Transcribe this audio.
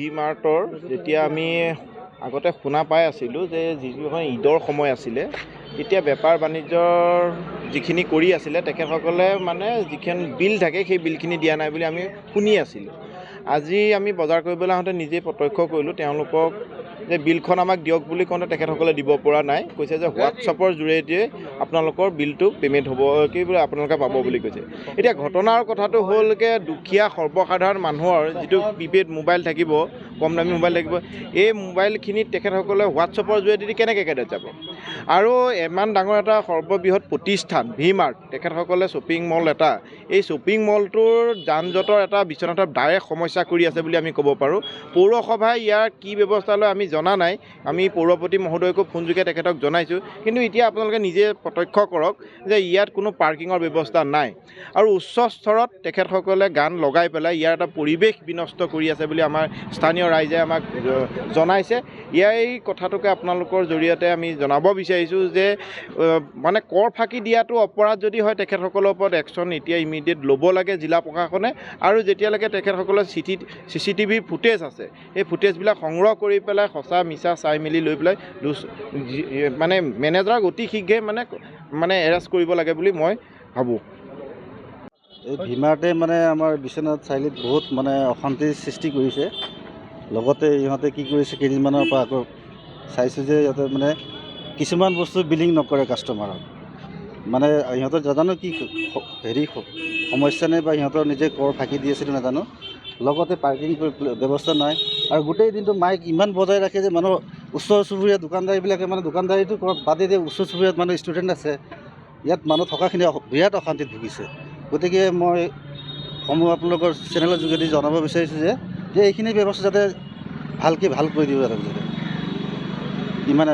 V মাৰ্টৰ যেতিয়া আমি আগতে শুনা পাই আছিলোঁ যে যিখন ঈদৰ সময় আছিলে তেতিয়া বেপাৰ বাণিজ্যৰ যিখিনি কৰি আছিলে তেখেতসকলে মানে যিখন বিল থাকে সেই বিলখিনি দিয়া নাই বুলি আমি শুনি আছিলোঁ। আজি আমি বজাৰ কৰিবলৈ আহোঁতে নিজেই প্ৰত্যক্ষ কৰিলোঁ তেওঁলোকক যে বিলখন আমাক দিয়ক বুলি কওঁতে তেখেতসকলে দিব পৰা নাই, কৈছে যে হোৱাটছআপৰ জৰিয়তে আপোনালোকৰ বিলটো পে'মেণ্ট হ'ব কি বোলে আপোনালোকে পাব বুলি কৈছে। এতিয়া ঘটনাৰ কথাটো হ'লকে দুখীয়া সৰ্বসাধাৰণ মানুহৰ যিটো প্ৰিপেইড মোবাইল থাকিব, কম দামী মোবাইল থাকিব, এই মোবাইলখিনিত তেখেতসকলে হোৱাটছআপৰ জৰিয়তে কেনেকৈ কেনেকৈ যাব। আৰু ইমান ডাঙৰ এটা সৰ্ববৃহৎ প্ৰতিষ্ঠান ভি মাৰ্ট, তেখেতসকলে শ্বপিং মল এটা, এই শ্বপিং মলটোৰ যান জঁটৰ এটা বিশ্বনাথৰ ডাইৰেক্ট সমস্যা কৰি আছে বুলি আমি ক'ব পাৰোঁ। পৌৰসভাই ইয়াৰ কি ব্যৱস্থা লয় আমি জনা নাই, আমি পৌৰপতি মহোদয়কো ফোনযোগে তেখেতক জনাইছোঁ, কিন্তু এতিয়া আপোনালোকে নিজে প্ৰত্যক্ষ কৰক যে ইয়াত কোনো পাৰ্কিঙৰ ব্যৱস্থা নাই আৰু উচ্চ স্তৰত তেখেতসকলে গান লগাই পেলাই ইয়াৰ এটা পৰিৱেশ বিনষ্ট কৰি আছে বুলি আমাৰ স্থানীয় ৰাইজে আমাক জনাইছে। এই কথাটোকে আপোনালোকৰ জৰিয়তে আমি জনাব বিচাৰিছোঁ যে মানে কৰ ফাঁকি দিয়াটো অপৰাধ যদি হয় তেখেতসকলৰ ওপৰত একশ্যন এতিয়া ইমিডিয়েট ল'ব লাগে জিলা প্ৰশাসনে, আৰু যেতিয়ালৈকে তেখেতসকলৰ CCTV ফুটেজ আছে সেই ফুটেজবিলাক সংগ্ৰহ কৰি পেলাই সঁচা মিছা চাই মেলি লৈ পেলাই মানে মেনেজাৰক অতি শীঘ্ৰে মানে এৰেষ্ট কৰিব লাগে বুলি মই ভাবোঁ। এই ভি মাৰ্টে মানে আমাৰ বিশ্বনাথ চাৰিআলিত বহুত মানে অশান্তিৰ সৃষ্টি কৰিছে। লগতে ইহঁতে কি কৰিছে, কেইদিনমানৰ পৰা আকৌ চাইছোঁ যে ইহঁতে মানে কিছুমান বস্তু বিলিং নকৰে কাষ্টমাৰক। মানে ইহঁতৰ নাজানো কি সমস্যা নাই বা ইহঁতৰ নিজে কৰ ফাঁকি দি আছিল নাজানো। লগতে পাৰ্কিং ব্যৱস্থা নাই আৰু গোটেই দিনটো মাইক ইমান বজাই ৰাখে যে মানুহ ওচৰ চুবুৰীয়া দোকানদাৰীবিলাকে মানে দোকানদাৰীটো বাদে দিয়ে, ওচৰ চুবুৰীয়াত মানুহ ষ্টুডেণ্ট আছে, ইয়াত মানুহ থকাখিনি বিৰাট অশান্তিত ভুগিছে। গতিকে মই আপোনালোকৰ চেনেলৰ যোগেদি জনাব বিচাৰিছোঁ যে এইখিনি ব্যৱস্থা যাতে ভাল কৰি দিব যাতে ইমানে